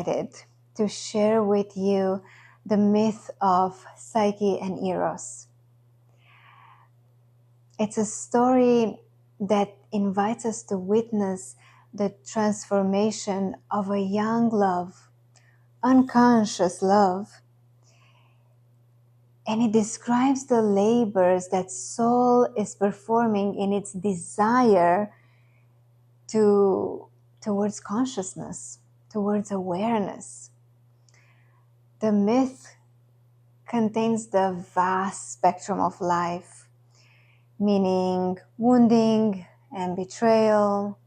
excited to share with you the myth of Psyche and Eros. It's a story that invites us to witness the transformation of a young love, unconscious love. And it describes the labors that soul is performing in its desire towards consciousness, towards awareness. The myth contains the vast spectrum of life, meaning wounding and betrayal,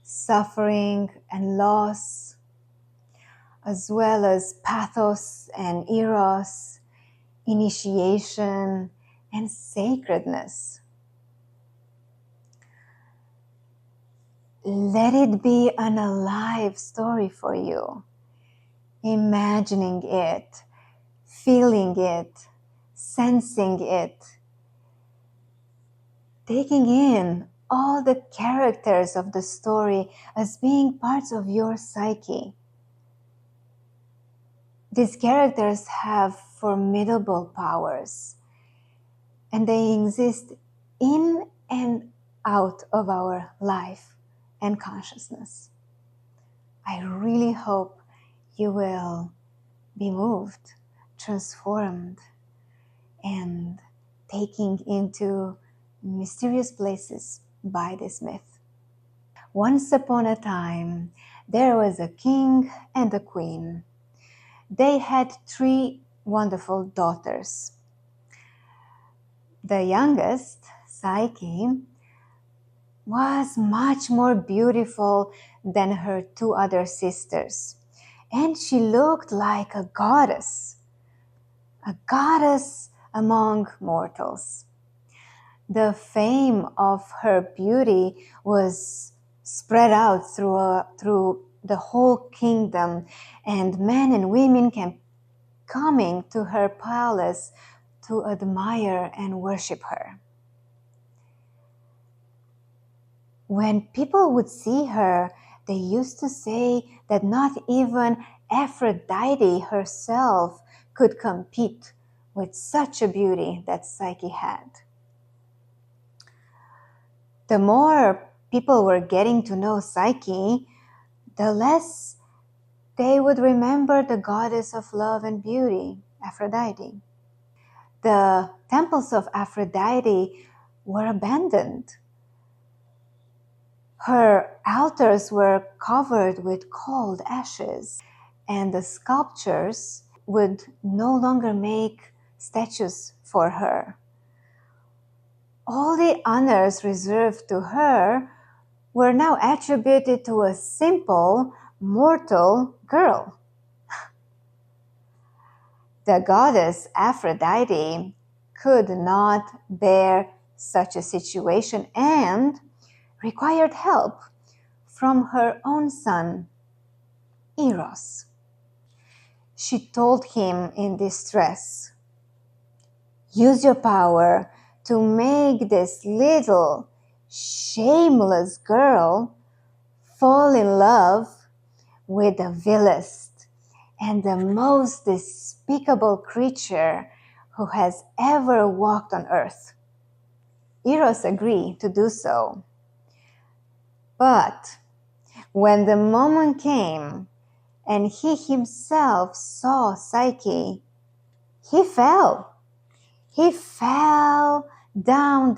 suffering and loss, as well as pathos and eros, initiation and sacredness. Let it be an alive story for you, imagining it, feeling it, sensing it, taking in all the characters of the story as being parts of your psyche. These characters have formidable powers, and they exist in and out of our life and consciousness. I really hope you will be moved, transformed, and taken into mysterious places by this myth. Once upon a time, there was a king and a queen. They had 3 wonderful daughters. The youngest, Psyche, was much more beautiful than her 2 other sisters, and she looked like a goddess among mortals. The fame of her beauty was spread out through the whole kingdom, and men and women came coming to her palace to admire and worship her. When people would see her, they used to say that not even Aphrodite herself could compete with such a beauty that Psyche had. The more people were getting to know Psyche, the less they would remember the goddess of love and beauty, Aphrodite. The temples of Aphrodite were abandoned. Her altars were covered with cold ashes, and the sculptures would no longer make statues for her. All the honors reserved to her were now attributed to a simple, mortal girl. The goddess Aphrodite could not bear such a situation and required help from her own son, Eros. She told him in distress, "Use your power to make this little, shameless girl fall in love with the vilest and the most despicable creature who has ever walked on earth." Eros agreed to do so. But when the moment came and he himself saw Psyche, he fell. He fell down,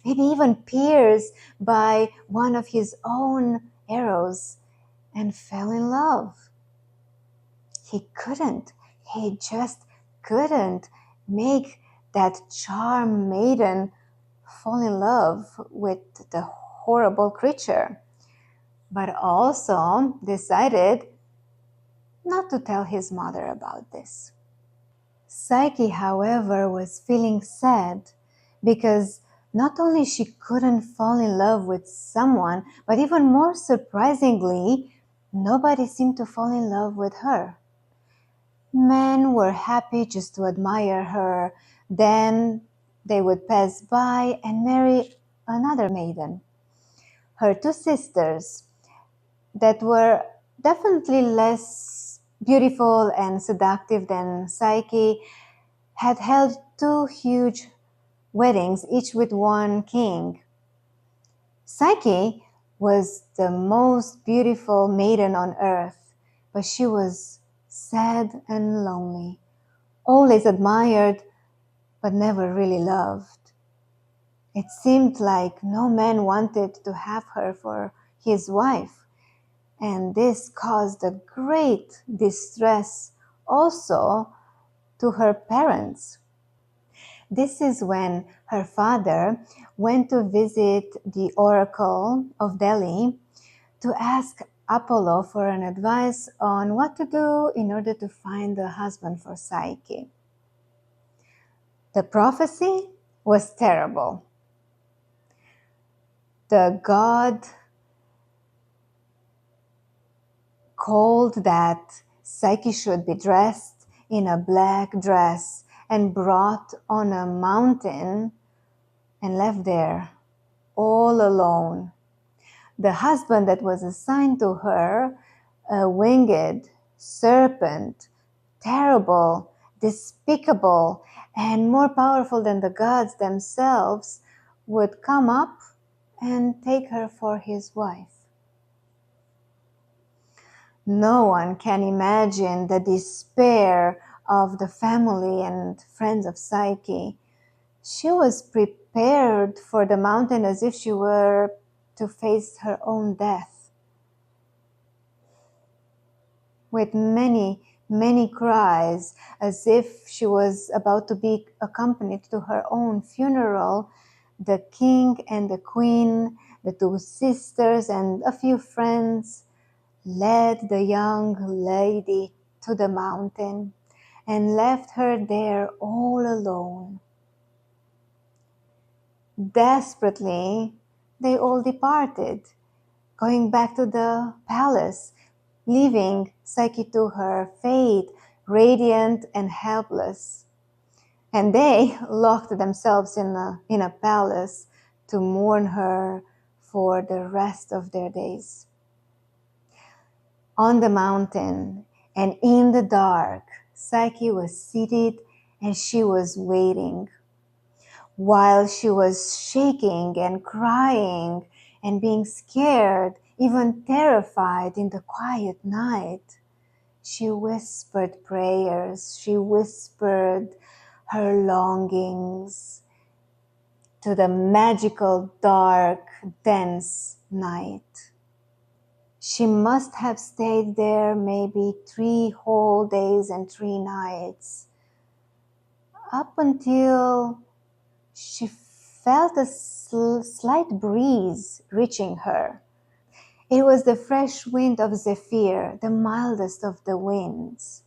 maybe even pierced by one of his own arrows, and fell in love. He just couldn't make that charmed maiden fall in love with the horrible creature, but also decided not to tell his mother about this. Psyche, however, was feeling sad because not only she couldn't fall in love with someone, but even more surprisingly, nobody seemed to fall in love with her. Men were happy just to admire her, then they would pass by and marry another maiden. Her 2 sisters that were definitely less beautiful and seductive than Psyche, had held 2 huge weddings, each with one king. Psyche was the most beautiful maiden on earth, but she was sad and lonely, always admired, but never really loved. It seemed like no man wanted to have her for his wife, and this caused a great distress also to her parents. This is when her father went to visit the oracle of Delhi to ask Apollo for an advice on what to do in order to find a husband for Psyche. The prophecy was terrible. The god called that Psyche should be dressed in a black dress and brought on a mountain and left there all alone. The husband that was assigned to her, a winged serpent, terrible, despicable, and more powerful than the gods themselves, would come up and take her for his wife. No one can imagine the despair of the family and friends of Psyche. She was prepared for the mountain as if she were to face her own death. With many, many cries, as if she was about to be accompanied to her own funeral, the king and the queen, the 2 sisters, and a few friends led the young lady to the mountain and left her there all alone. Desperately, they all departed, going back to the palace, leaving Psyche to her fate, radiant and helpless. And they locked themselves in a palace to mourn her for the rest of their days. On the mountain and in the dark, Psyche was seated and she was waiting. While she was shaking and crying and being scared, even terrified in the quiet night, she whispered prayers, she whispered her longings to the magical, dark, dense night. She must have stayed there maybe 3 whole days and 3 nights, up until she felt a slight breeze reaching her. It was the fresh wind of Zephyr, the mildest of the winds.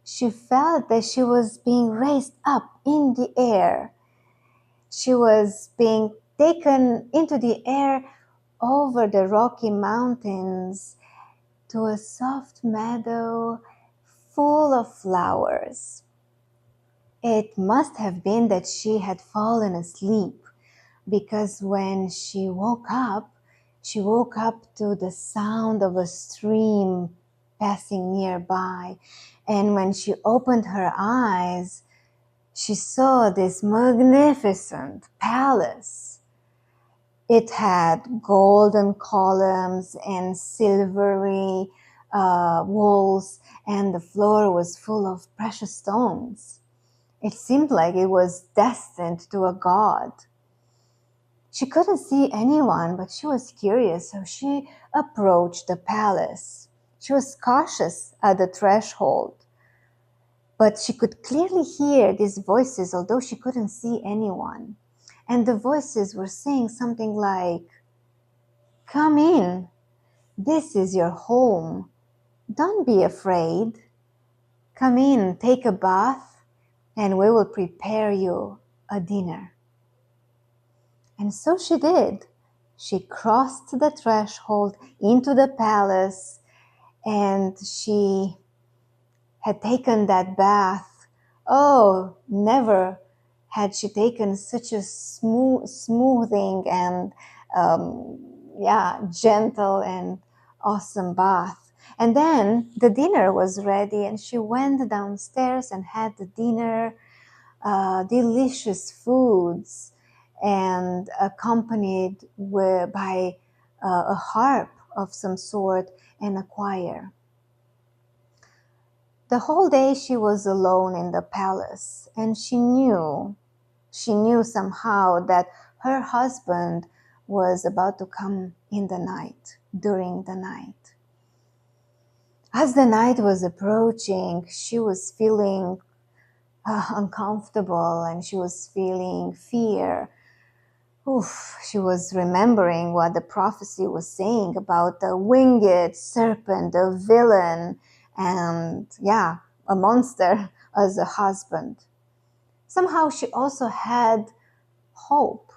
She felt that she was being raised up in the air. She was being taken into the air over the Rocky Mountains to a soft meadow full of flowers. It must have been that she had fallen asleep, because when she woke up to the sound of a stream passing nearby. And when she opened her eyes, she saw this magnificent palace. It had golden columns and silvery walls, and the floor was full of precious stones. It seemed like it was destined to a god. She couldn't see anyone, but she was curious, so she approached the palace. She was cautious at the threshold, but she could clearly hear these voices, although she couldn't see anyone. And the voices were saying something like, "Come in. This is your home. Don't be afraid. Come in, take a bath, and we will prepare you a dinner." And so she did. She crossed the threshold into the palace, and she had taken that bath. Oh, never had she taken such a smoothing and gentle and awesome bath. And then the dinner was ready, and she went downstairs and had the dinner, delicious foods, and accompanied by a harp of some sort and a choir. The whole day she was alone in the palace, and she knew somehow that her husband was about to come in the night, during the night. As the night was approaching, she was feeling uncomfortable, and she was feeling fear. She was remembering what the prophecy was saying about the winged serpent, a villain, and a monster as a husband. Somehow she also had hope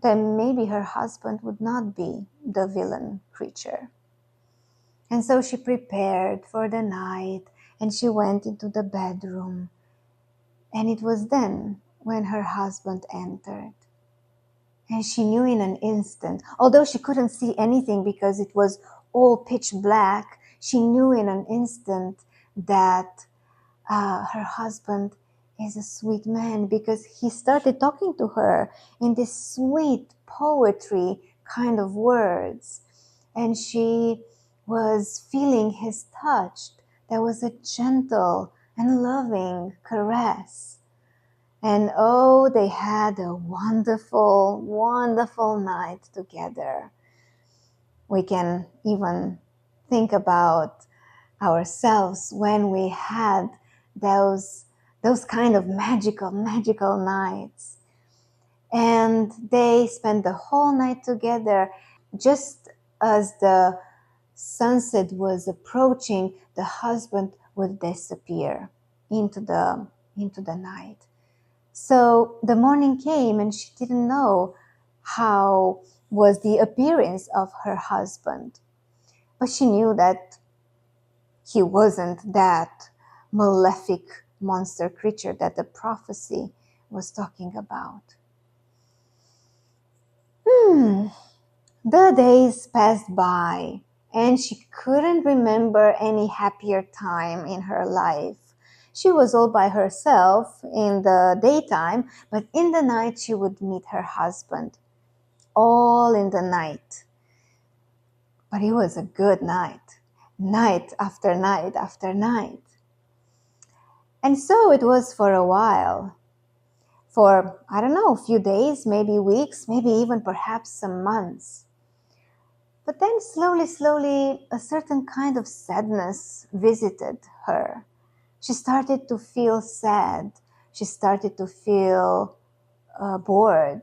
that maybe her husband would not be the villain creature. And so she prepared for the night, and she went into the bedroom. And it was then when her husband entered. And she knew in an instant, although she couldn't see anything because it was all pitch black, she knew in an instant that her husband is a sweet man, because he started talking to her in this sweet poetry kind of words. And she was feeling his touch. There was a gentle and loving caress. And they had a wonderful, wonderful night together. We can even think about ourselves when we had those kind of magical nights. And they spent the whole night together. Just as the sunset was approaching, the husband would disappear into the night. So the morning came, and she didn't know how was the appearance of her husband. But she knew that he wasn't that malefic monster creature that the prophecy was talking about. The days passed by, and she couldn't remember any happier time in her life. She was all by herself in the daytime, but in the night she would meet her husband. All in the night. But it was a good night. Night after night after night. And so it was for a while. For, I don't know, a few days, maybe weeks, maybe even perhaps some months. But then slowly, a certain kind of sadness visited her. She started to feel sad. She started to feel bored.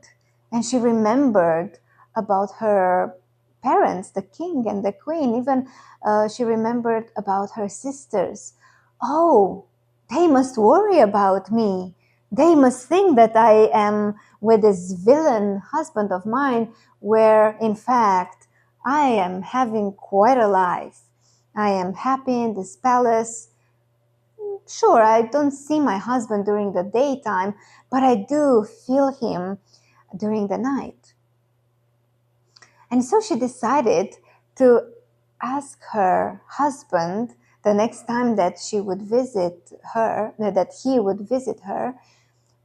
And she remembered about her parents, the king and the queen. Even she remembered about her sisters. Oh, they must worry about me. They must think that I am with this villain husband of mine, where in fact I am having quite a life. I am happy in this palace. Sure, I don't see my husband during the daytime, but I do feel him during the night. And so she decided to ask her husband the next time that she would visit her, that he would visit her,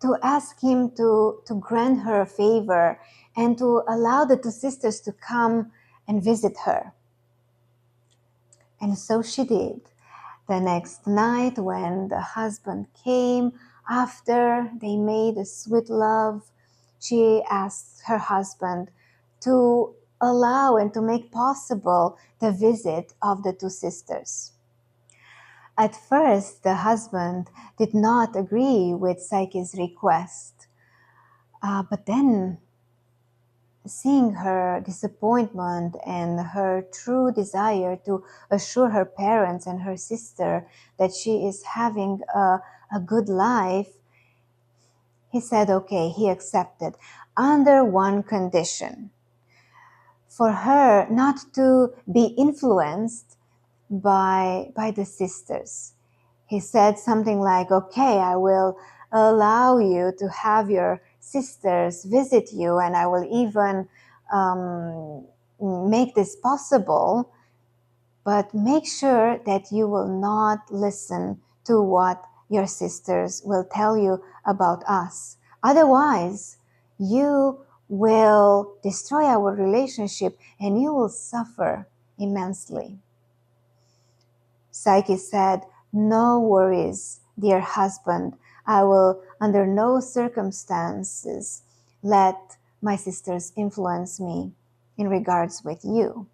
to ask him to grant her a favor and to allow the two sisters to come and visit her. And so she did. The next night, when the husband came, after they made a sweet love, she asked her husband to allow and to make possible the visit of the two sisters. At first, the husband did not agree with Psyche's request, but then, seeing her disappointment and her true desire to assure her parents and her sister that she is having a good life, he said, okay, he accepted, under one condition: for her not to be influenced by the sisters. He said something like, okay, I will allow you to have your sisters visit you, and I will even make this possible but make sure that you will not listen to what your sisters will tell you about us. Otherwise, you will destroy our relationship and you will suffer immensely. Psyche said, "No worries, dear husband. I will under no circumstances let my sisters influence me in regards with you."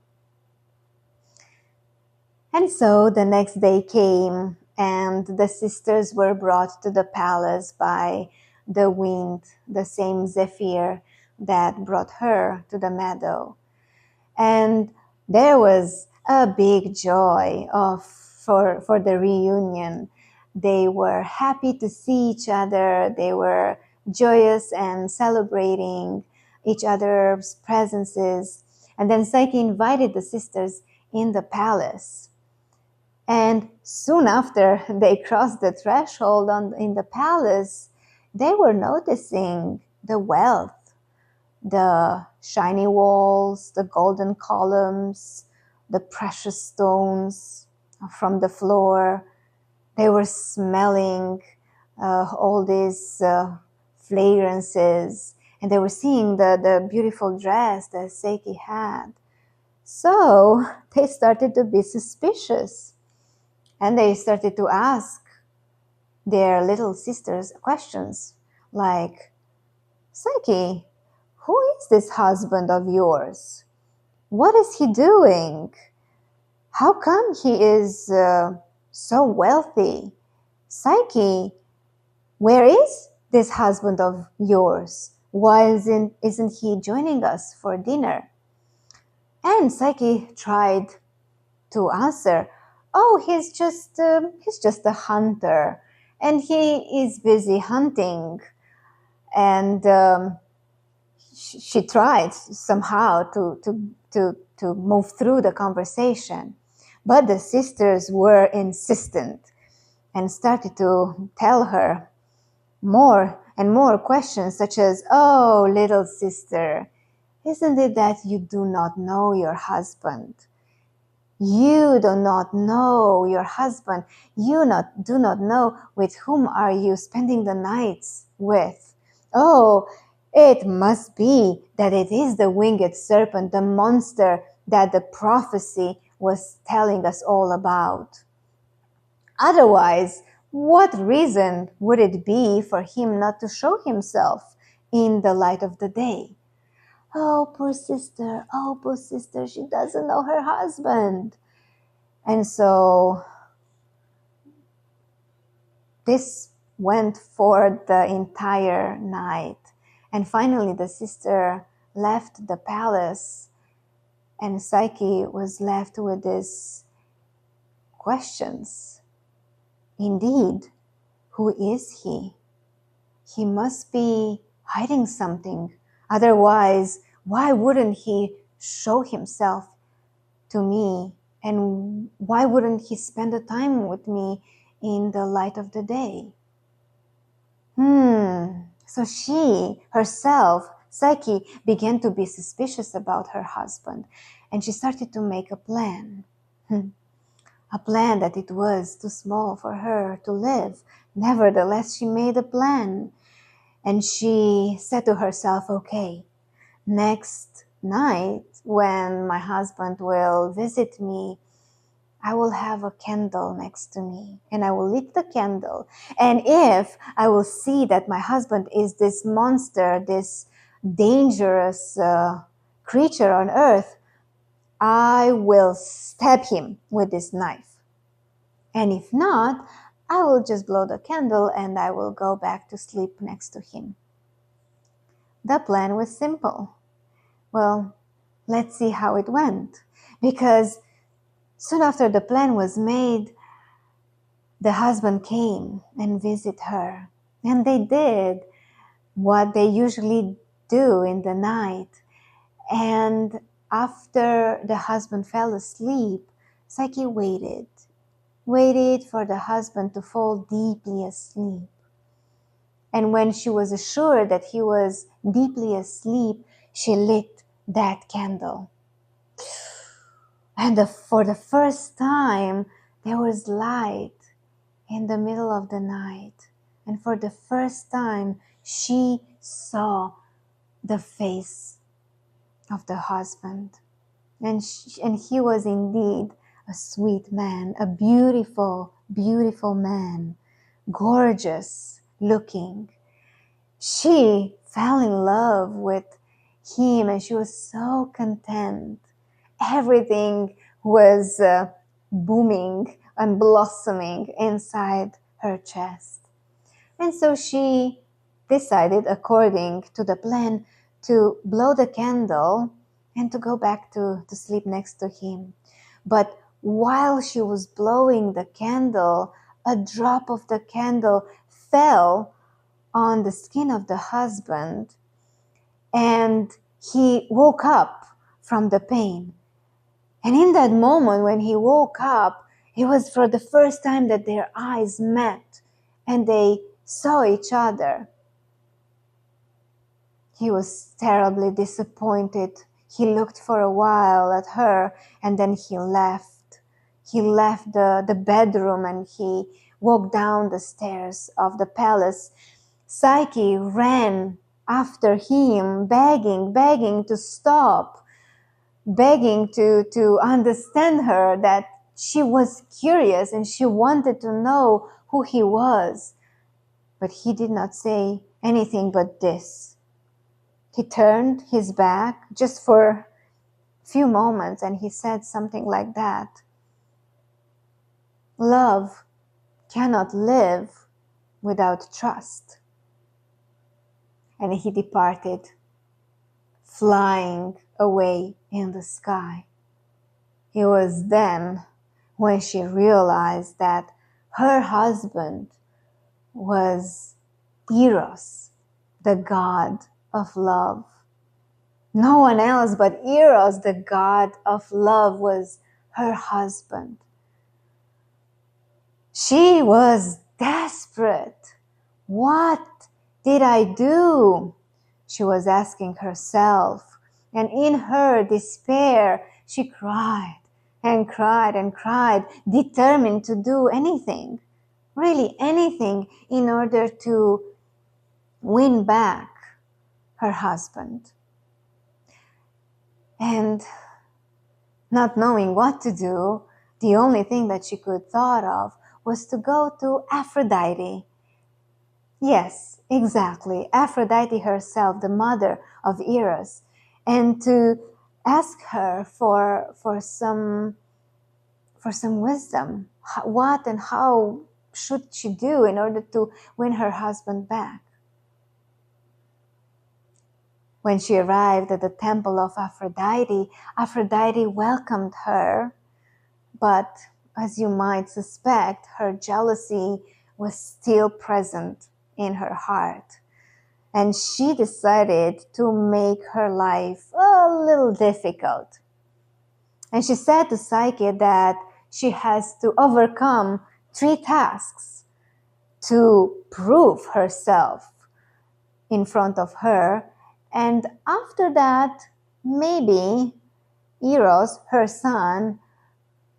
And so the next day came, and the sisters were brought to the palace by the wind, the same Zephyr that brought her to the meadow. And there was a big joy for the reunion. They were happy to see each other. They were joyous and celebrating each other's presences. And then Psyche invited the sisters in the palace. And soon after they crossed the threshold in the palace, they were noticing the wealth, the shiny walls, the golden columns, the precious stones from the floor. They were smelling all these fragrances, and they were seeing the beautiful dress that Psyche had. So they started to be suspicious. And they started to ask their little sisters questions like, "Psyche, who is this husband of yours? What is he doing? How come he is so wealthy? Psyche, where is this husband of yours? Why isn't he joining us for dinner?" And Psyche tried to answer, "Oh, he's just a hunter, and he is busy hunting." And she tried somehow to move through the conversation, but the sisters were insistent and started to tell her more and more questions, such as, "Oh, little sister, isn't it that you do not know your husband? You do not know your husband. You do not know with whom are you spending the nights with. Oh, it must be that it is the winged serpent, the monster that the prophecy was telling us all about. Otherwise, what reason would it be for him not to show himself in the light of the day? Oh, poor sister, she doesn't know her husband." And so this went for the entire night. And finally, the sister left the palace, and Psyche was left with these questions. Indeed, who is he? He must be hiding something. Otherwise, why wouldn't he show himself to me? And why wouldn't he spend the time with me in the light of the day? So she herself, Psyche, began to be suspicious about her husband, and she started to make a plan. A plan that it was too small for her to live. Nevertheless, she made a plan, and she said to herself, "Okay, next night when my husband will visit me, I will have a candle next to me, and I will lit the candle. And if I will see that my husband is this monster, this dangerous creature on earth, I will stab him with this knife. And if not, I will just blow the candle and I will go back to sleep next to him." The plan was simple. Well, let's see how it went. Because soon after the plan was made, the husband came and visited her. And they did what they usually do in the night. And after the husband fell asleep, Psyche waited for the husband to fall deeply asleep. And when she was assured that he was deeply asleep, she lit that candle. And for the first time, there was light in the middle of the night. And for the first time, she saw the face of the husband. And he was indeed a sweet man, a beautiful, beautiful man, gorgeous looking. She fell in love with him and she was so content. Everything was booming and blossoming inside her chest. And so she decided, according to the plan, to blow the candle and to go back to sleep next to him. But while she was blowing the candle, a drop of the candle fell on the skin of the husband, and he woke up from the pain. And in that moment when he woke up, it was for the first time that their eyes met and they saw each other. He was terribly disappointed. He looked for a while at her and then he left. He left the bedroom and he walked down the stairs of the palace. Psyche ran after him, begging to stop, begging to understand her, that she was curious and she wanted to know who he was. But he did not say anything but this. He turned his back just for a few moments and he said something like that. Love cannot live without trust. And he departed, flying away in the sky. It was then when she realized that her husband was Eros, the god of love. No one else but Eros, the god of love, was her husband. She was desperate. What did I do? She was asking herself. And in her despair, she cried and cried and cried, determined to do anything, really anything, in order to win back her husband. And not knowing what to do, the only thing that she could thought of was to go to Aphrodite. Yes, exactly, Aphrodite herself, the mother of Eros, and to ask her for some wisdom. What and how should she do in order to win her husband back? When she arrived at the temple of Aphrodite, Aphrodite welcomed her, but as you might suspect, her jealousy was still present in her heart. And she decided to make her life a little difficult. And she said to Psyche that she has to overcome 3 tasks to prove herself in front of her. And after that, maybe Eros, her son,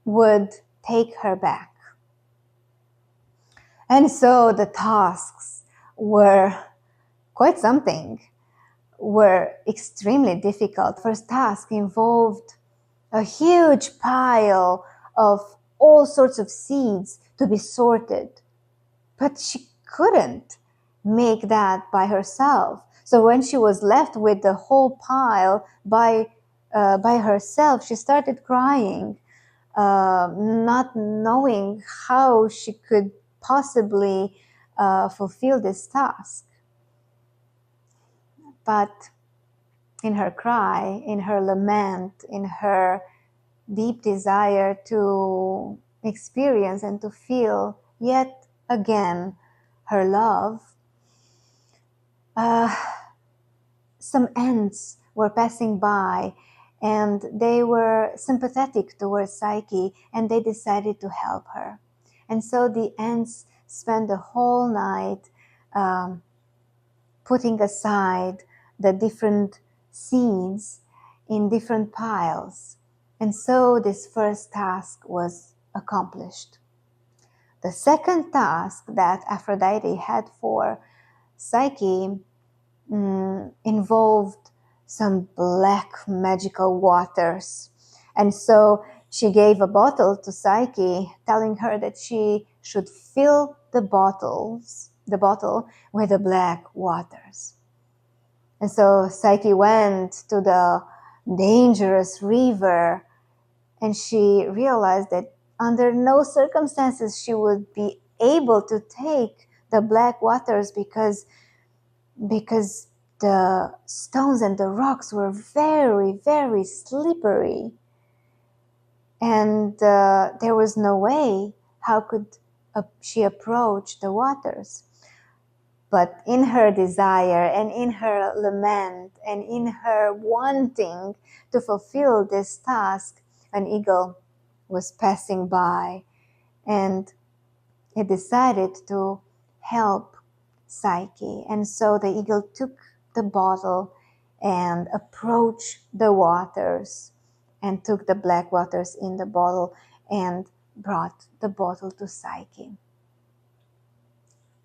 would take her back. And so the tasks were quite something, were extremely difficult. First task involved a huge pile of all sorts of seeds to be sorted. But she couldn't make that by herself. So when she was left with the whole pile by herself, she started crying, not knowing how she could possibly fulfill this task. But in her cry, in her lament, in her deep desire to experience and to feel yet again her love, some ants were passing by and they were sympathetic towards Psyche and they decided to help her. And so the ants spent the whole night putting aside the different seeds in different piles. And so this first task was accomplished. The second task that Aphrodite had for Psyche involved some black magical waters. And so she gave a bottle to Psyche, telling her that she should fill the bottle with the black waters. And so Psyche went to the dangerous river, and she realized that under no circumstances she would be able to take the black waters because the stones and the rocks were very, very slippery. And there was no way how could she approach the waters. But in her desire and in her lament and in her wanting to fulfill this task, an eagle was passing by, and it decided to help Psyche. And so the eagle took the bottle and approached the waters and took the black waters in the bottle and brought the bottle to Psyche.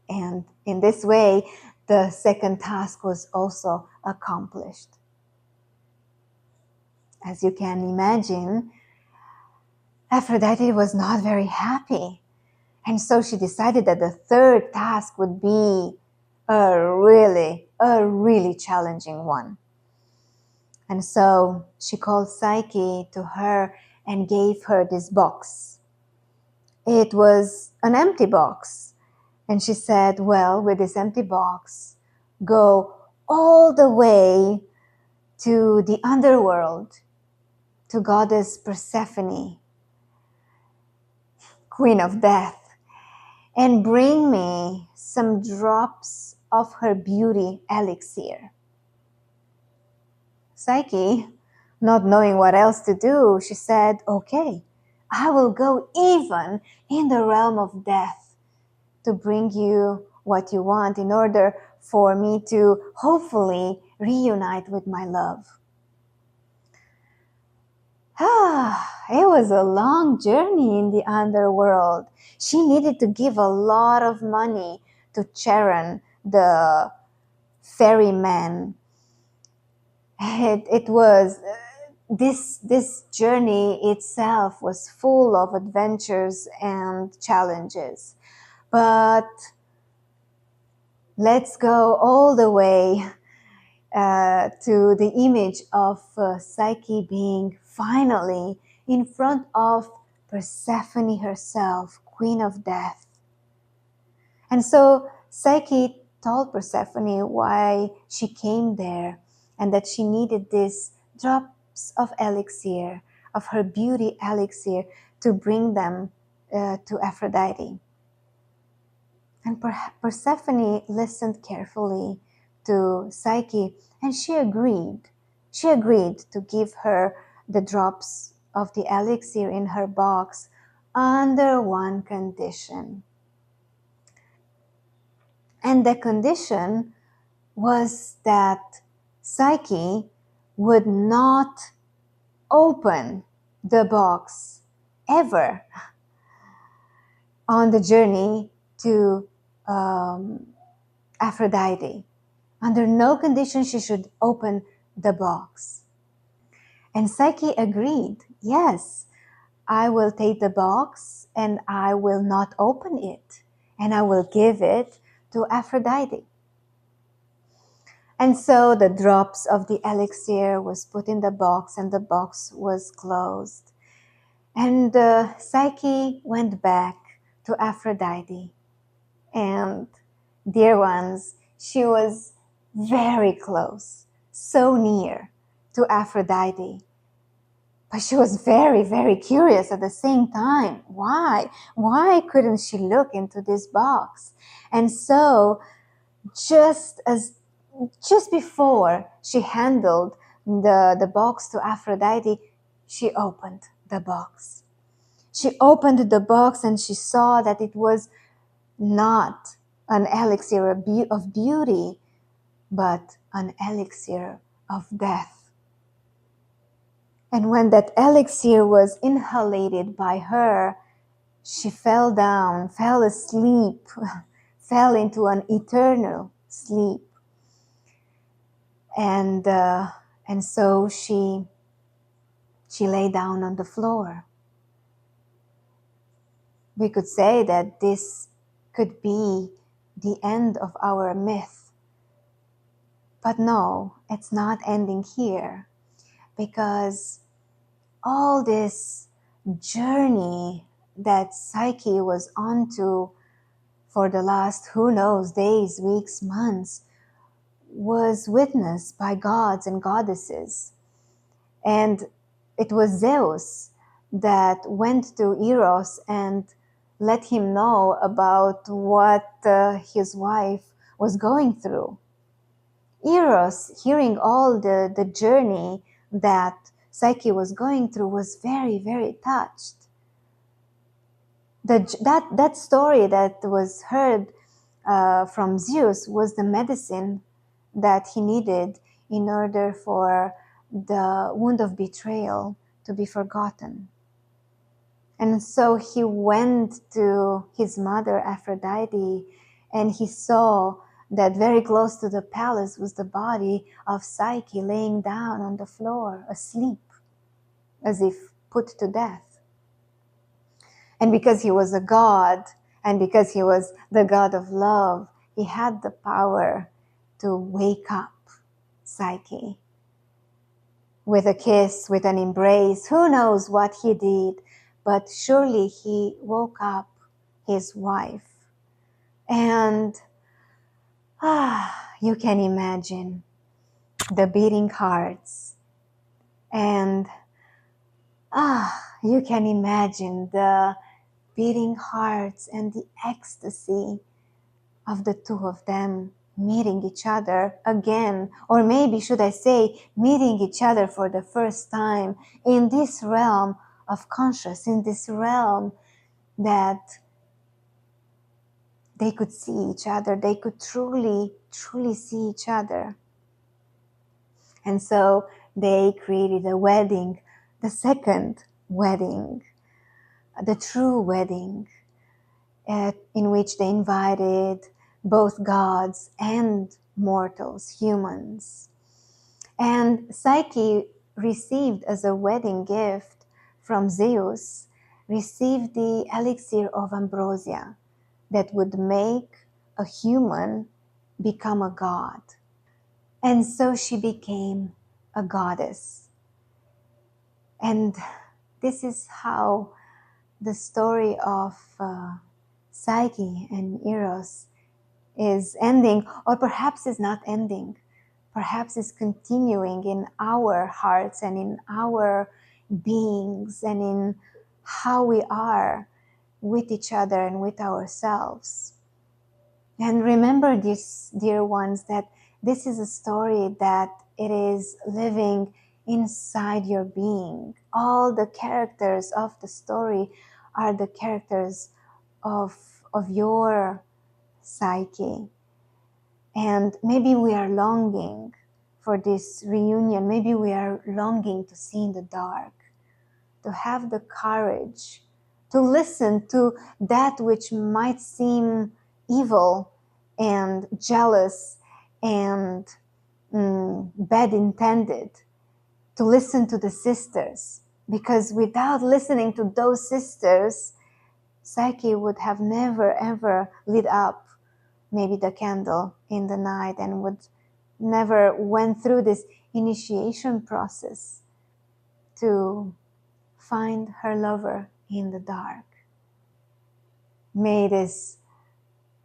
And in this way, the second task was also accomplished. As you can imagine, Aphrodite was not very happy. And so she decided that the third task would be a really challenging one. And so she called Psyche to her and gave her this box. It was an empty box. And she said, well, with this empty box, go all the way to the underworld, to goddess Persephone, queen of death, and bring me some drops of her beauty elixir. Psyche, not knowing what else to do, she said, okay, I will go even in the realm of death to bring you what you want in order for me to hopefully reunite with my love. It was a long journey in the underworld. She needed to give a lot of money to Charon, the ferryman. It was this journey itself was full of adventures and challenges. But let's go all the way to the image of Psyche being finally in front of Persephone herself, queen of death. And so Psyche told Persephone why she came there and that she needed these drops of elixir, of her beauty elixir, to bring them to Aphrodite. And Persephone listened carefully to Psyche, and she agreed. She agreed to give her the drops of the elixir in her box under one condition. And the condition was that Psyche would not open the box ever on the journey to Aphrodite. Under no condition she should open the box. And Psyche agreed, yes, I will take the box and I will not open it, and I will give it to Aphrodite. And so the drops of the elixir was put in the box, and the box was closed. And Psyche went back to Aphrodite. And dear ones, she was very close, so near to Aphrodite. But she was very, very curious at the same time. Why? Why couldn't she look into this box? And so just before she handled the box to Aphrodite, she opened the box. She opened the box and she saw that it was not an elixir of beauty, but an elixir of death. And when that elixir was inhalated by her, she fell down, fell asleep, fell into an eternal sleep. And so she lay down on the floor. We could say that this could be the end of our myth. But no, it's not ending here, because all this journey that Psyche was onto for the last, who knows, days, weeks, months, was witnessed by gods and goddesses. And it was Zeus that went to Eros and let him know about what his wife was going through. Eros, hearing all the journey that Psyche was going through, was very, very touched. That story that was heard from Zeus was the medicine that he needed in order for the wound of betrayal to be forgotten. And so he went to his mother Aphrodite, and he saw that very close to the palace was the body of Psyche laying down on the floor, asleep, as if put to death. And because he was a god, and because he was the god of love, he had the power to wake up Psyche with a kiss, with an embrace. Who knows what he did, but surely he woke up his wife. And you can imagine the beating hearts, and you can imagine the beating hearts and the ecstasy of the two of them meeting each other again, or maybe should I say meeting each other for the first time in this realm of conscious, in this realm that they could see each other, they could truly, truly see each other. And so they created a wedding, the second wedding, the true wedding, in which they invited both gods and mortals, humans. And Psyche received as a wedding gift from Zeus, received the elixir of ambrosia that would make a human become a god. And so she became a goddess. And this is how the story of Psyche and Eros is ending, or perhaps is not ending. Perhaps is continuing in our hearts and in our beings and in how we are with each other and with ourselves. And remember this, dear ones, that this is a story that it is living inside your being. All the characters of the story are the characters of your psyche. And maybe we are longing for this reunion. Maybe we are longing to see in the dark, to have the courage to listen to that which might seem evil and jealous and bad intended, to listen to the sisters. Because without listening to those sisters, Psyche would have never ever lit up maybe the candle in the night and would never went through this initiation process to find her lover in the dark. May this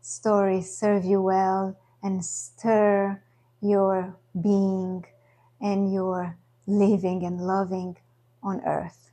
story serve you well and stir your being and your living and loving on earth.